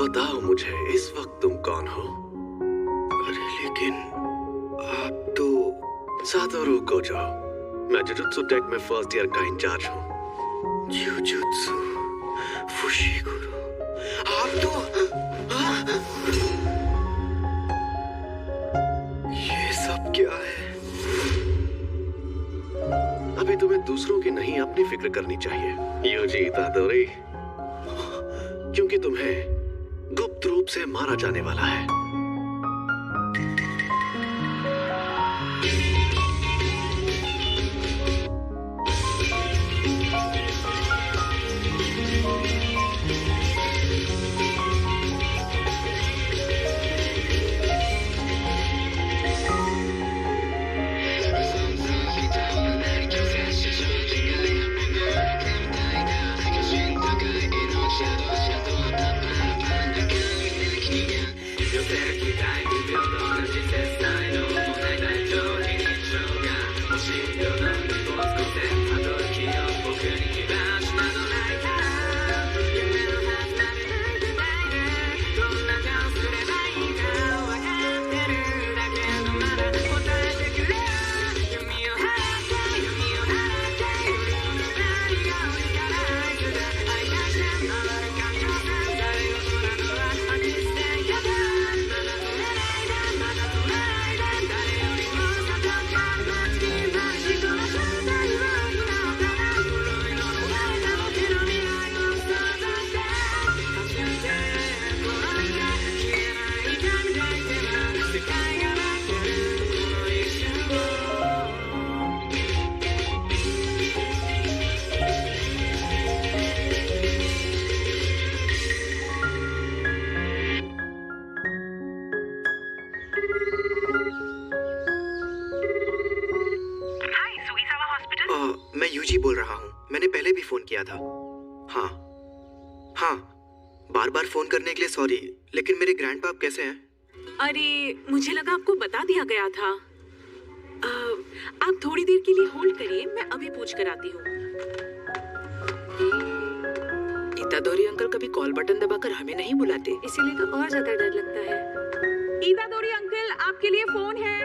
बताओ मुझे इस वक्त तुम कौन हो? अरे लेकिन आप तो सातोरू कोजो, मैं जुजुत्सु टेक में फर्स्ट ईयर का इंचार्ज हूँ। जुजुत्सु फुशिगुरु, आप तो ये सब क्या है? अभी तुम्हें दूसरों की नहीं अपनी फिक्र करनी चाहिए यूजी इतादोरी, क्योंकि तुम्हें गुप्त रूप से मारा जाने वाला है। मैं यूजी बोल रहा हूँ। मैंने पहले भी फोन किया था। हाँ, बार बार फोन करने के लिए सॉरी, लेकिन मेरे ग्रैंडपाप कैसे हैं? अरे मुझे लगा आपको बता दिया गया था। आप थोड़ी देर के लिए होल्ड करिए, मैं अभी पूछ कर आती हूँ। इतादोरी अंकल कभी कॉल बटन दबाकर हमें नहीं बुलाते, इसीलिए तो और ज्यादा डर लगता है। इतादोरी अंकल, आपके लिए फोन है।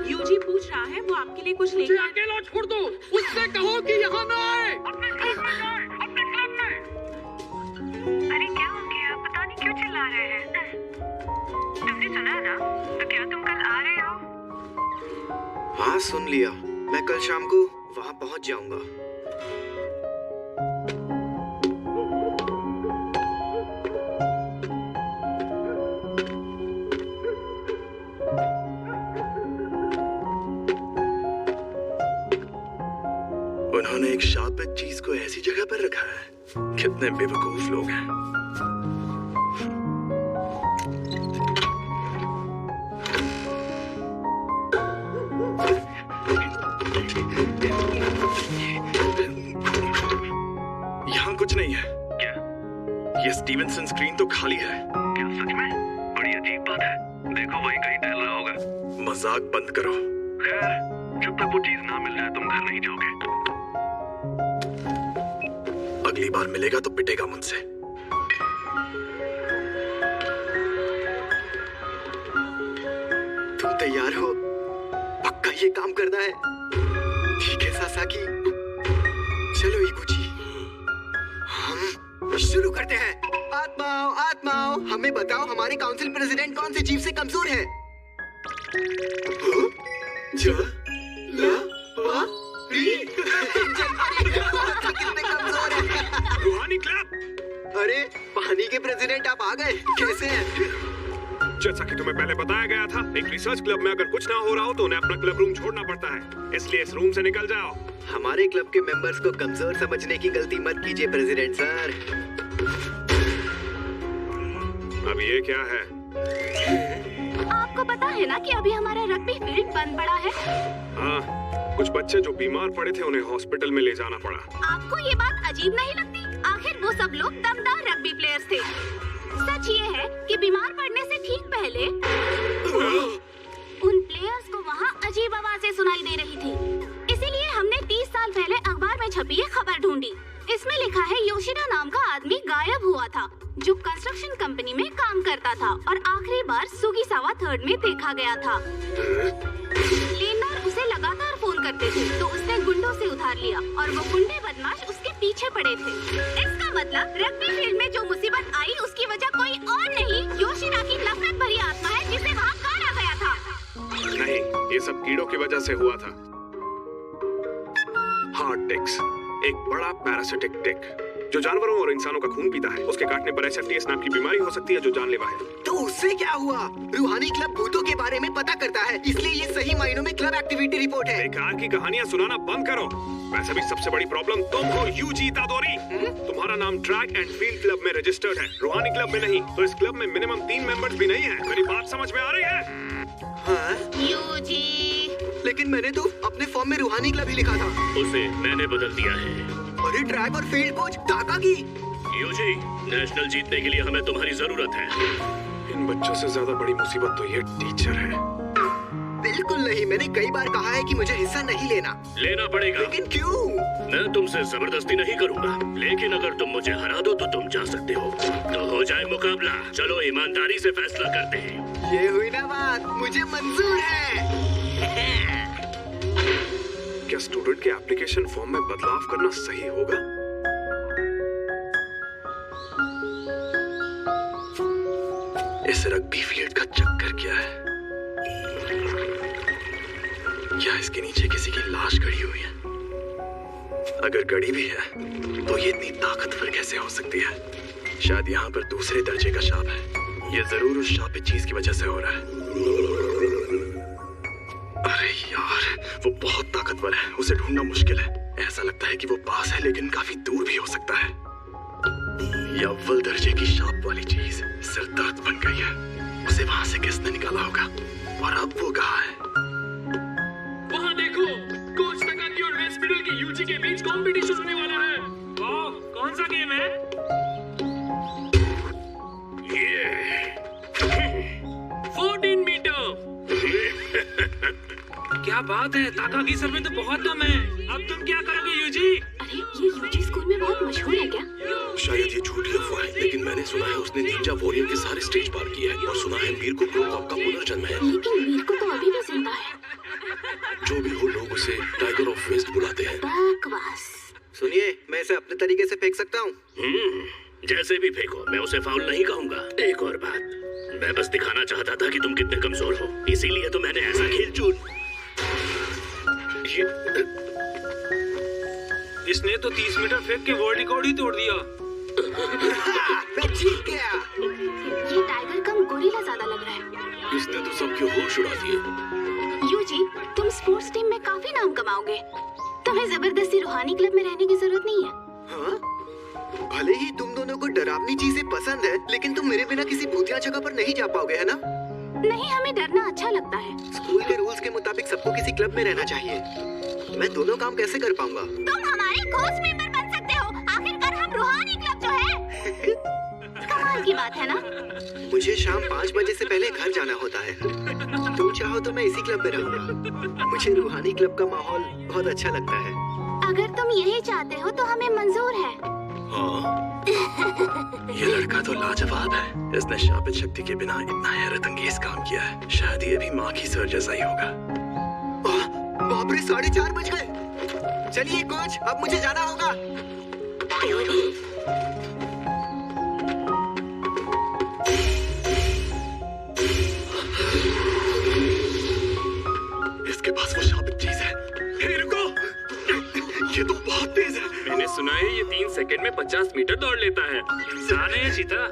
यूजी पूछ रहा है, वो आपके लिए कुछ लेकर। अकेला छोड़ दो, उससे कहो कि यहाँ ना आए। अपने क्लब में जाए, अपने क्लब में। अरे क्या हो गया? पता नहीं क्यों चिल्ला रहे हैं। तुमने सुना ना? तो क्या तुम कल आ रहे हो? हाँ सुन लिया। मैं कल शाम को वहाँ पहुँच जाऊंगा। उन्होंने एक शापित चीज को ऐसी जगह पर रखा है। कितने बेवकूफ लोग हैं। यहाँ कुछ नहीं है। क्या? ये स्टीवेंसन स्क्रीन तो खाली है। क्या सच में? बड़ी अजीब बात है। देखो वहीं कहीं टहल रहा होगा। मजाक बंद करो। खैर, जब तक वो चीज ना मिल जाए तुम घर नहीं जाओगे। अगली बार मिलेगा तो पिटेगा मुझसे। तुम तैयार हो? पक्का ये काम करना है? ठीक है सासाकी, चलो इगुची, हम शुरू करते हैं। आत्माओं आत्माओं, हमें बताओ हमारे काउंसिल प्रेसिडेंट कौन से जीव से कमजोर है? रूहानी क्लब। अरे पानी के प्रेसिडेंट आप आ गए, कैसे हैं? जैसा कि तुम्हें पहले बताया गया था, एक रिसर्च क्लब में अगर कुछ ना हो रहा हो तो उन्हें अपना क्लब रूम छोड़ना पड़ता है, इसलिए इस रूम से निकल जाओ। हमारे क्लब के मेंबर्स को कमजोर समझने की गलती मत कीजिए प्रेसिडेंट सर। अब ये क्या है? आपको पता है ना कि अभी हमारा रग्बी फील्ड बंद पड़ा है। हाँ, कुछ बच्चे जो बीमार पड़े थे उन्हें हॉस्पिटल में ले जाना पड़ा। आपको ये बात अजीब नहीं लगती? आखिर वो सब लोग दमदार रग्बी प्लेयर्स थे। सच ये है कि बीमार पड़ने से ठीक पहले उन प्लेयर्स को वहाँ अजीब आवाजें सुनाई दे रही थी। इसीलिए हमने 30 साल पहले अखबार में छपी एक खबर ढूंढी। इसमें लिखा है योशिदा नाम का आदमी गायब हुआ था, जो कंस्ट्रक्शन कंपनी में काम करता था और आखिरी बार सुगिसावा 3rd में देखा गया था। लेनार उसे लगातार फोन करते थे तो उसने गुंडों से उधार लिया और वो गुंडे बदमाश उसके पीछे पड़े थे। इसका मतलब रग्बी फील्ड में जो मुसीबत आई उसकी वजह कोई और नहीं, योशिना की नफरत भरी आत्मा है जिसे वहाँ गाड़ा गया था। नहीं, ये सब कीड़ों की वजह से हुआ था। हार्ट टिक्स, एक बड़ा पैरासिटिक टिक जो जानवरों और इंसानों का खून पीता है। उसके काटने पर SFTS नाम की बीमारी हो सकती है जो जानलेवा है। तो उससे क्या हुआ? रूहानी क्लब भूतों के बारे में पता करता है, इसलिए ये सही मायनों में क्लब एक्टिविटी रिपोर्ट है। बेकार की कहानियां सुनाना बंद करो। वैसे भी सबसे बड़ी प्रॉब्लम तुम हो, यूजी इतादोरी। तुम्हारा नाम ट्रैक एंड फील्ड क्लब में रजिस्टर्ड है, रूहानी क्लब में नहीं। तो इस क्लब में मिनिमम 3 मेंबर्स भी नहीं है। मेरी बात समझ में आ रही है? हाँ? यूजी, लेकिन मैंने तो अपने फॉर्म में रूहानी क्लब ही लिखा था। उसे मैंने बदल दिया है। अरे ट्रैक और फील्ड कोच टाका की। यूजी, नेशनल जीतने के लिए हमें तुम्हारी जरूरत है। इन बच्चों से ज्यादा बड़ी मुसीबत तो ये टीचर है। बिल्कुल नहीं, मैंने कई बार कहा है कि मुझे हिस्सा नहीं लेना। लेना पड़ेगा। लेकिन क्यों? मैं तुमसे जबरदस्ती नहीं करूंगा, लेकिन अगर तुम मुझे हरा दो तो तुम जा सकते हो। तो हो जाए मुकाबला। चलो ईमानदारी से फैसला करते हैं। ये हुई ना बात, मुझे मंजूर है। क्या स्टूडेंट के एप्लीकेशन फॉर्म में बदलाव करना सही होगा? इस रग्बी फील्ड का चक्कर क्या है? क्या इसके नीचे किसी की लाश गड़ी हुई है? अगर गड़ी भी है तो ये इतनी ताकतवर कैसे हो सकती है? शायद यहाँ पर दूसरे दर्जे का शाप है। ये जरूर उस शापित चीज की वजह से हो रहा है। अरे यार, वो बहुत ताकतवर है, उसे ढूंढना मुश्किल है। ऐसा लगता है कि वो पास है लेकिन काफी दूर भी हो सकता है। ये अव्वल दर्जे की शाप वाली चीज सिर दर्द बन गई है। उसे वहां से किसने निकाला होगा? और अब वो कहाँ है? वहाँ देखो, कोच तकाकी और वेस्ट मिडल की यूजी के बीच कंपटीशन होने वाला है। वाह, कौन सा गेम है? ये 14 मीटर। क्या बात है, ताकाकी सर में तो बहुत दम है। अब तुम क्या करोगे यूजी? अरे ये यूजी स्कूल में बहुत मशहूर है क्या? शायद ये झूठी अफवाह है, लेकिन मैंने सुना है उसने निंजा वॉरियर के सारे स्टेज पार किए हैं और सुना है मीर को क्रोकॉप का पुनर्जन्म है। लेकिन मीर को तो अभी भी जिंदा है। जो भी हो, लोग उसे टाइगर ऑफ वेस्ट बुलाते हैं। बकवास। सुनिए, मैं इसे अपने तरीके से फेंक सकता हूँ। जैसे भी फेंको, मैं उसे फाउल नहीं कहूंगा। एक और बात, मैं बस दिखाना चाहता था कि तुम कितने कमजोर हो, इसीलिए तो मैंने ऐसा खेल चुन। इसने तो 30 मीटर फेंक के वर्ल्ड रिकॉर्ड ही तोड़ दिया। मैं जीत गया। ये टाइगर कम गोरिल्ला ज्यादा लग रहा है। इसने तो सबके होश उड़ा दिए। यूजी, तुम स्पोर्ट्स टीम में काफी नाम कमाओगे। तुम्हें जबरदस्ती रूहानी क्लब में रहने की जरूरत नहीं है। हाँ? भले ही तुम दोनों को डरावनी चीजें पसंद है, लेकिन तुम मेरे बिना किसी भूतिया जगह पर नहीं जा पाओगे, है ना? नहीं, हमें डरना अच्छा लगता है। स्कूल के रूल्स के मुताबिक सबको किसी क्लब में रहना चाहिए। मैं दोनों काम कैसे कर पाऊंगा? तुम हमारे कोच मेंबर बन सकते हो। आखिरकार हम रूहानी क्लब जो है। कमाल की बात है ना? मुझे शाम 5 बजे से पहले घर जाना होता है। तुम चाहो तो मैं इसी क्लब में रहूंगा। मुझे रूहानी क्लब का माहौल बहुत अच्छा लगता है। अगर तुम यही चाहते हो तो हमें मंजूर है। हाँ, ये लड़का तो लाजवाब है। इसने शापित शक्ति के बिना इतना हैरत अंगेज काम किया है। शायद ये भी माँ की सर जैसा ही होगा। बाप रे, 4:30 बज गए। चलिए कोच, अब मुझे जाना होगा। इसके पास वो शापित चीज है। हे रुको, ये तो बहुत तेज है। मैंने सुना है ये 3 सेकंड में 50 मीटर दौड़ लेता है। इंसान है या चीता?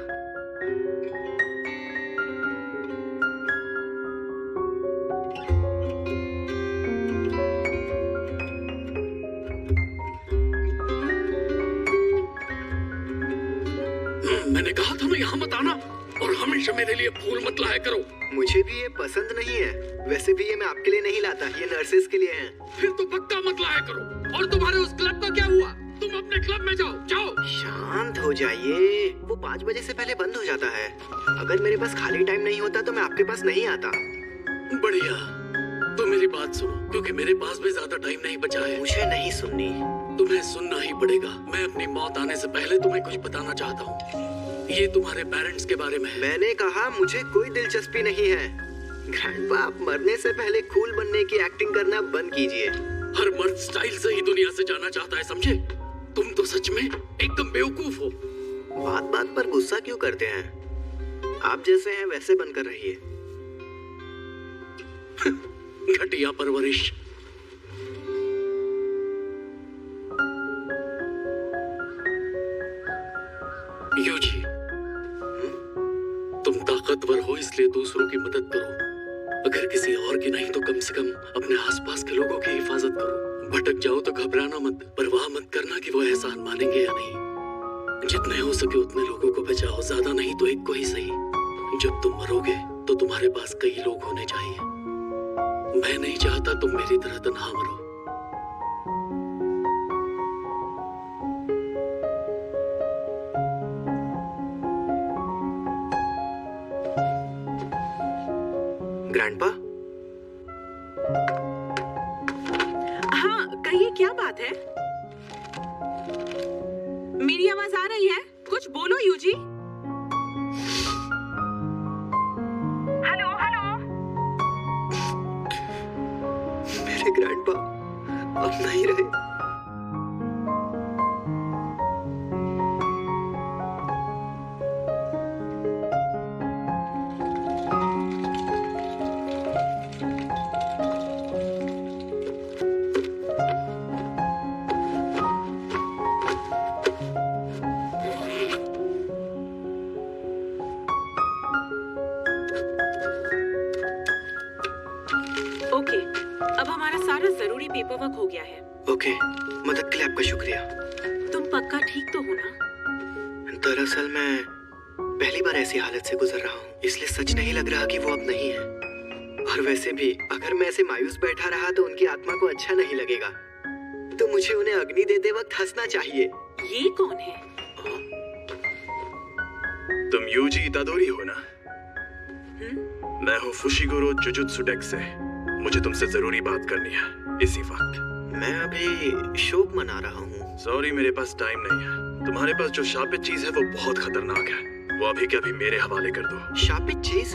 मैंने कहा था ना यहाँ मत आना, और हमेशा मेरे लिए फूल मत लाया करो। मुझे भी ये पसंद नहीं है। वैसे भी ये मैं आपके लिए नहीं लाता, ये नर्सेस के लिए है। फिर तो पक्का मत लाया करो। और तुम्हारे उस क्लब का क्या हुआ? तुम अपने क्लब में जाओ, जाओ। शांत हो जाइए। वो 5 बजे से पहले बंद हो जाता है। अगर मेरे पास खाली टाइम नहीं होता तो मैं आपके पास नहीं आता। बढ़िया, तो मेरी बात सुनो, क्योंकि मेरे पास भी ज्यादा टाइम नहीं बचा है। मुझे नहीं सुननी। तुम्हें सुनना ही पड़ेगा। मैं अपनी मौत आने से पहले तुम्हें कुछ बताना चाहता हूँ। ये तुम्हारे पेरेंट्स के बारे में है। मैंने कहा मुझे कोई दिलचस्पी नहीं है। ग्रैंडपा, आप मरने से पहले कूल बनने की एक्टिंग करना बंद कीजिए। हर मर्द स्टाइल से ही दुनिया से जाना चाहता है, समझे? तुम तो सच में एकदम बेवकूफ हो। बात बात पर गुस्सा क्यों करते हैं? आप जैसे हैं वैसे बनकर रहिए। घटिया परवरिश। यूजी, तुम ताकतवर हो इसलिए दूसरों की मदद करो। अगर किसी और की नहीं तो कम से कम अपने आसपास के लोगों की हिफाजत करो। भटक जाओ तो घबराना मत, परवाह मत करना कि वो एहसान मानेंगे या नहीं। जितने हो सके उतने लोगों को बचाओ, ज्यादा नहीं तो एक को ही सही। जब तुम मरोगे तो तुम्हारे पास कई लोग होने चाहिए। मैं नहीं चाहता तुम मेरी तरह तन्हा मरो। ग्रैंडपा, हाँ कहिए, क्या बात है? मेरी आवाज आ रही है? कुछ बोलो यूजी। Hello hello. मेरे ग्रैंडपा अब नहीं रहे। ओके, अब हमारा सारा जरूरी पेपर वर्क हो गया है। ओके, मदद के लिए आपका शुक्रिया। तुम पक्का ठीक तो हो ना? दरअसल मैं पहली बार ऐसी हालत से गुजर रहा हूँ, इसलिए सच नहीं लग रहा कि वो अब नहीं है। और वैसे भी अगर मैं ऐसे मायूस बैठा रहा तो उनकी आत्मा को अच्छा नहीं लगेगा। तो मुझे उन्हें अग्नि देते वक्त हंसना चाहिए। ये कौन है? तुम यूजी इतादोरी हो ना? मैं हूँ फुशिगोरो जुजुत्सु डेक्स से। मुझे तुमसे जरूरी बात करनी है इसी वक्त। मैं अभी शोक मना रहा हूँ। सॉरी, मेरे पास टाइम नहीं है। तुम्हारे पास जो शापित चीज है वो बहुत खतरनाक है। वो अभी के अभी मेरे हवाले कर दो। शापित चीज?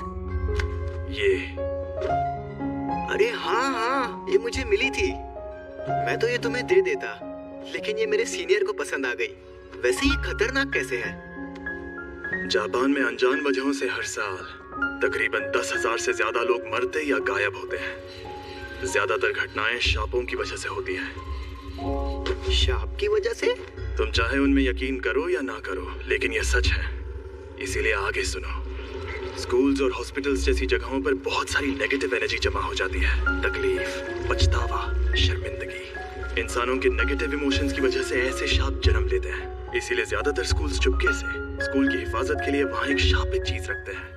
ये। अरे हाँ, ये मुझे मिली थी। मैं तो ये तुम्हें दे देता, लेकिन ये मेरे सीनियर को पसंद आ गई। वैसे ये खतरनाक कैसे है? जापान में अनजान वजहों से हर साल तकरीबन 10,000 से ज्यादा लोग मरते या गायब होते हैं। ज्यादातर घटनाएं शापों की वजह से होती हैं। शाप की वजह से? तुम चाहे उनमें यकीन करो या ना करो, लेकिन यह सच है। इसीलिए आगे सुनो। स्कूल्स और हॉस्पिटल्स जैसी जगहों पर बहुत सारी नेगेटिव एनर्जी जमा हो जाती है। तकलीफ, पछतावा, शर्मिंदगी। इंसानों के नेगेटिव इमोशंस की वजह से ऐसे शाप जन्म लेते हैं। इसीलिए ज्यादातर स्कूल्स चुपके से स्कूल की हिफाजत के लिए वहाँ एक शापित चीज रखते हैं।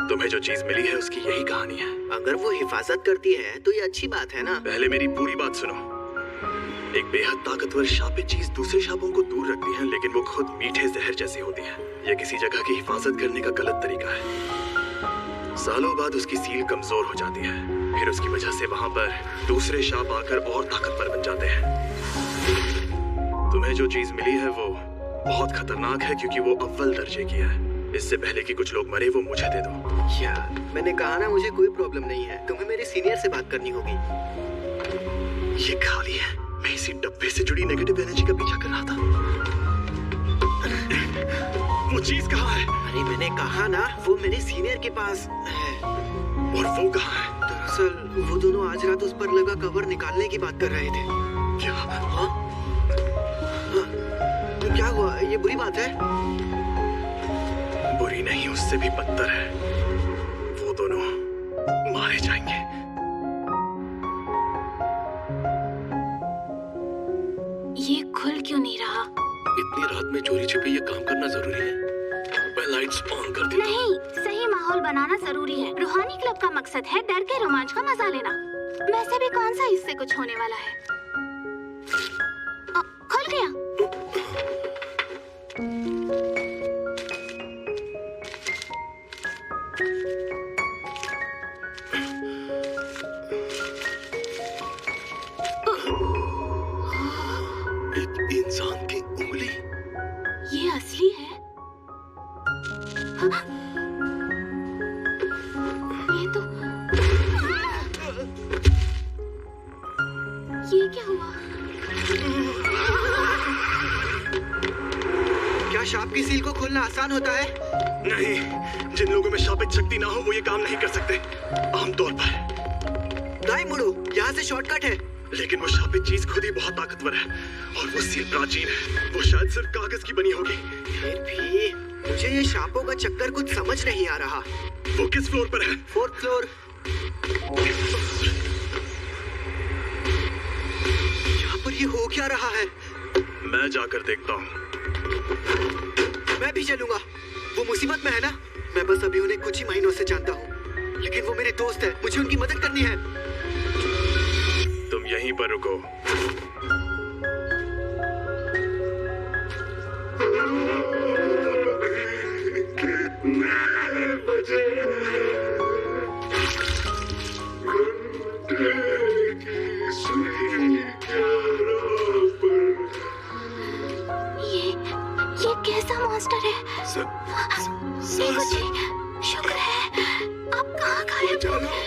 तुम्हें जो चीज मिली है उसकी यही कहानी है। अगर वो हिफाजत करती है तो ये अच्छी बात है ना? पहले मेरी पूरी बात सुनो। एक बेहद ताकतवर शापित चीज दूसरे शापों को दूर रखती है, लेकिन वो खुद मीठे जहर जैसी होती है। यह किसी जगह की हिफाजत करने का गलत तरीका है। सालों बाद उसकी सील कमजोर हो जाती है, फिर उसकी वजह से वहां पर दूसरे शाप आकर और ताकतवर बन जाते हैं। तुम्हें जो चीज मिली है वो बहुत खतरनाक है, क्योंकि वो अव्वल दर्जे की है। इससे पहले कि कुछ लोग मरे, वो मुझे दे दो। यार, मैंने कहा ना मुझे कोई प्रॉब्लम नहीं है। तुम्हें मेरे सीनियर से बात करनी होगी। ये खाली है। मैं इसी डब्बे से जुड़ी नेगेटिव एनर्जी का पीछा कर रहा था। वो चीज कहाँ है? अरे मैंने कहा ना, वो मेरे सीनियर के पास है। और वो कहाँ है? दरअसल वो दोनों आज रात उस पर लगा कवर निकालने की बात कर रहे थे। क्या? हाँ? क्या हुआ? ये बुरी बात है? बुरी नहीं, उससे भी बदतर है। वो दोनों मारे जाएंगे। ये खुल क्यों नहीं रहा? इतनी रात में चोरी छिपे ये काम करना जरूरी है? मैं लाइट्स ऑन कर देता हूँ। नहीं, सही माहौल बनाना जरूरी है। रूहानी क्लब का मकसद है डर के रोमांच का मजा लेना। वैसे भी कौन सा इससे कुछ होने वाला है? खुल गया। खोलना आसान होता है? नहीं, जिन लोगों में शापित शक्ति ना हो वो ये काम नहीं कर सकते आमतौर पर। दाएं मुड़ो, यहाँ से शॉर्टकट है। लेकिन वो शापित चीज खुद ही बहुत ताकतवर है और वो सील प्राचीन है। वो शायद सिर्फ कागज की बनी होगी। फिर भी मुझे ये शापों का चक्कर कुछ समझ नहीं आ रहा। वो किस फ्लोर पर है? 4th floor. यहाँ पर ये हो क्या रहा है? मैं जाकर देखता हूँ। मैं भी चलूंगा। वो मुसीबत में है ना? मैं बस अभी उन्हें कुछ ही महीनों से जानता हूँ, लेकिन वो मेरे दोस्त है, मुझे उनकी मदद करनी है। तुम यहीं पर रुको। ये कैसा मॉन्स्टर है? सेगो जी, शुक्र है आप कहाँ गायब हो गए?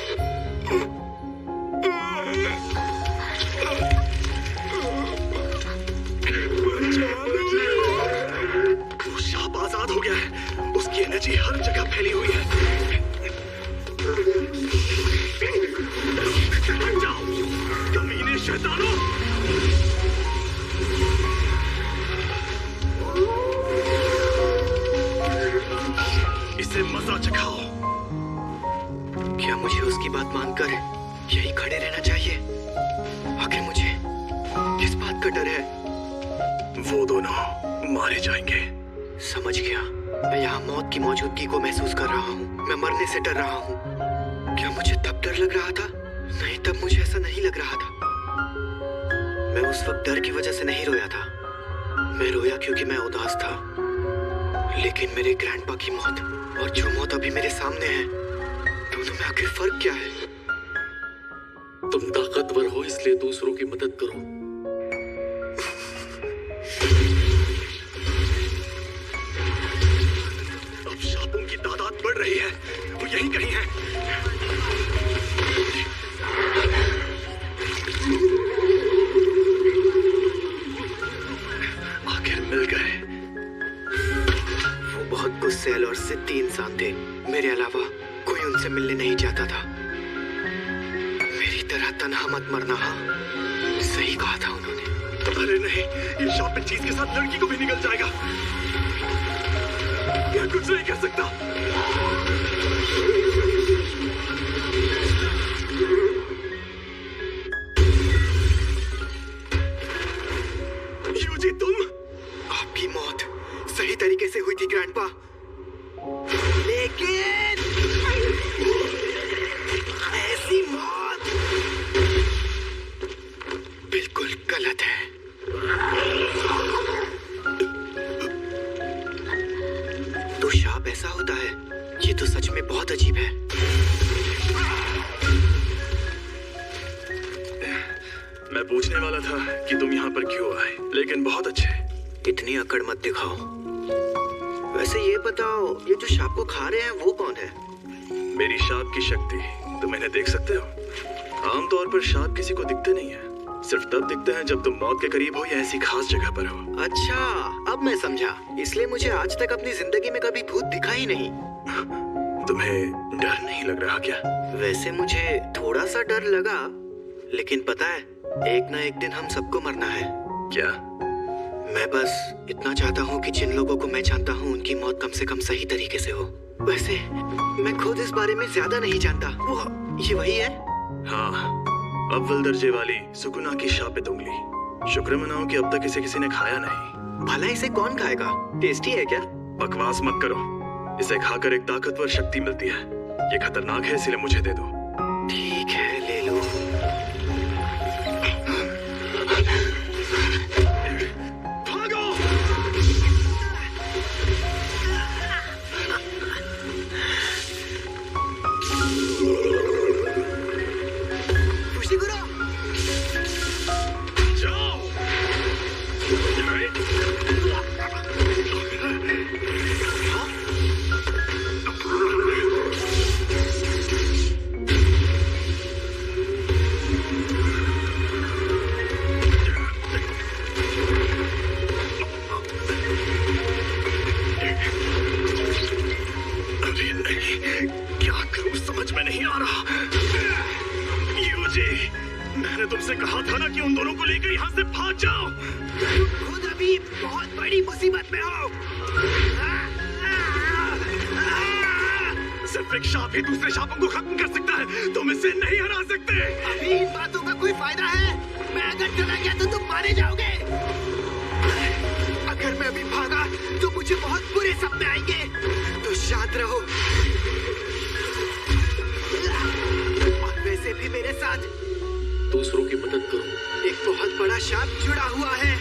वो शाप आजाद हो गया है। उसकी एनर्जी हर जगह फैली हुई है। जाओ, कमीने शैतानों! इसे मजा चखाओ। क्या मुझे उसकी बात मानकर यही खड़े रहना चाहिए? आखिर मुझे किस बात का डर है? वो दोनों मारे जाएंगे। समझ गया। मैं यहाँ मौत की मौजूदगी को महसूस कर रहा हूँ। मैं मरने से डर रहा हूँ। क्या मुझे तब डर लग रहा था? नहीं, तब मुझे ऐसा नहीं लग रहा था। मैं उस वक्त डर की वजह से नहीं रोया था। मैं रोया क्योंकि मैं उदास था। लेकिन मेरे ग्रैंडपा की मौत और जो मौत अभी मेरे सामने है, दोनों में आखिर फर्क क्या है? तुम ताकतवर हो इसलिए दूसरों की मदद करो। अब शापों की तादाद बढ़ रही है। वो यहीं कहीं है। आखिर मिल गए। वो बहुत गुस्सैल और जिद्दी इंसान थे। मेरे अलावा कोई उनसे मिलने नहीं चाहता था। मेरी तरह तन्हा मत मरना। हाँ, सही कहा था उन्होंने। अरे नहीं, ये शापित चीज के साथ लड़की को भी निकल जाएगा। मैं कुछ नहीं कर सकता। यूजी, तुम? आपकी मौत सही तरीके से हुई थी ग्रैंडपा, लेकिन ऐसी मौत बिल्कुल गलत है। तो शाप ऐसा होता है? ये तो सच में बहुत अजीब है। मैं पूछने वाला था कि तुम यहाँ पर क्यों आए, लेकिन बहुत अच्छे। इतनी अकड़ मत दिखाओ। वैसे ये बताओ, ये जो शाप को खा रहे हैं वो कौन है? मेरी शाप की शक्ति तुम इन्हें देख सकते हो। आमतौर पर शाप किसी को दिखते नहीं है। सिर्फ तब दिखते हैं जब तुम मौत के करीब हो या ऐसी खास जगह पर हो। अच्छा, अब मैं समझा। इसलिए मुझे आज तक अपनी जिंदगी में कभी भूत दिखा ही नहीं। तुम्हें डर नहीं लग रहा क्या? वैसे मुझे थोड़ा सा डर लगा, लेकिन पता है, एक ना एक दिन हम सबको मरना है। क्या? मैं बस इतना चाहता हूँ कि जिन लोगों को मैं जानता हूँ उनकी मौत कम से कम सही तरीके से हो। वैसे मैं खुद इस बारे में ज्यादा नहीं जानता। वो ये वही है? हाँ, अव्वल दर्जे वाली सुकुना की शापित उंगली। शुक्र मनाओ कि अब तक इसे किसी ने खाया नहीं। भला इसे कौन खाएगा? टेस्टी है क्या? बकवास मत करो। इसे खाकर एक ताकतवर शक्ति मिलती है। ये खतरनाक है, इसलिए मुझे दे दो। ठीक है, ले लो। आपसे कहा था ना कि उन दोनों को लेकर यहाँ से भाग जाओ। खुद अभी बहुत बड़ी मुसीबत में हो। सिर्फ एक शाप ही दूसरे शापों को खत्म कर सकता है, तुम इसे नहीं हरा सकते। अभी इन बातों का कोई फायदा है? मैं अगर चला गया तो तुम मारे जाओगे। अगर मैं अभी भागा तो मुझे बहुत बुरे सपने आएंगे, तो शांत रहो। और वैसे भी मेरे साथ दूसरों की मदद करो। एक बहुत बड़ा शाप जुड़ा हुआ है।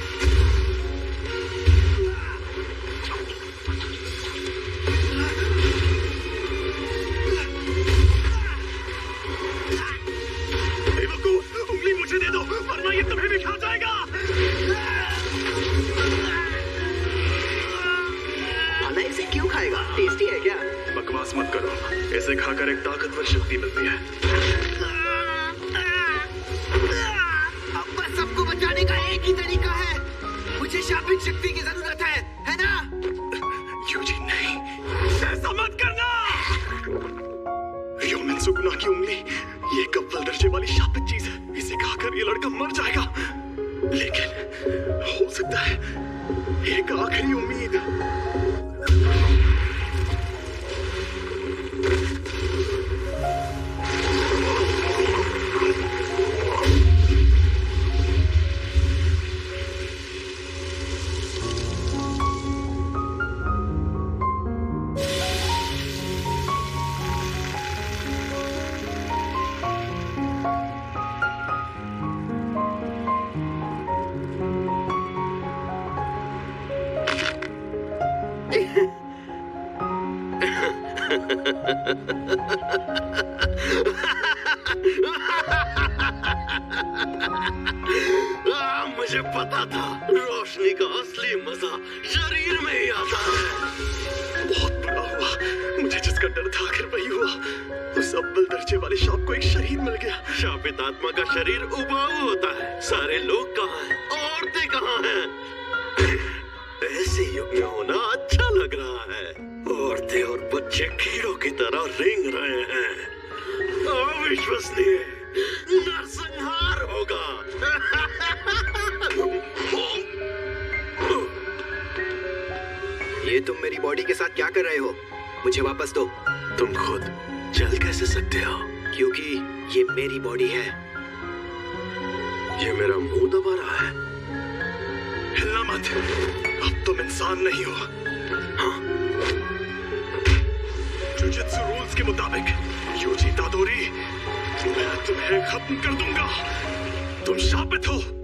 उंगली मुझे दे दो, वरना ये तुम्हें भी खा जाएगा। खाना इसे क्यों खाएगा? टेस्टी है क्या? बकवास मत करो, इसे खाकर एक ताकतवर शक्ति मिलती है। अब बस सबको बचाने का एक ही तरीका है। मुझे शापित शक्ति की जरूरत है ना? यूजी नहीं, ऐसा मत करना। योमिन सुकुना की उंगली ये एक अव्वल दर्जे वाली शापित चीज है। इसे खाकर ये लड़का मर जाएगा, लेकिन हो सकता है एक आखिरी उम्मीद। मुझे पता था, रोशनी का असली मजा शरीर में ही आता है। बहुत बुरा हुआ, मुझे जिसका डर था आखिर वही हुआ। उस अव्वल दर्जे वाले शाप को एक शरीर मिल गया। शापित आत्मा का शरीर उबाऊ होता है। सारे लोग कहाँ हैं? औरतें कहाँ हैं? ऐसे युग में होना अच्छा लग रहा है। औरतें और बच्चे कीड़ों की तरह रेंग रहे हैं। अविश्वसनीय नरसंहार होगा। ये तुम मेरी बॉडी के साथ क्या कर रहे हो? मुझे वापस दो। तुम खुद चल कैसे सकते हो? क्योंकि ये मेरी बॉडी है। ये मेरा मुंह दबा रहा है। हिलना मत, अब तुम इंसान नहीं हो। हाँ? जुजुत्सु रूल्स के मुताबिक यूजी तादोरी, मैं तुम्हें खत्म कर दूंगा। तुम शापित हो।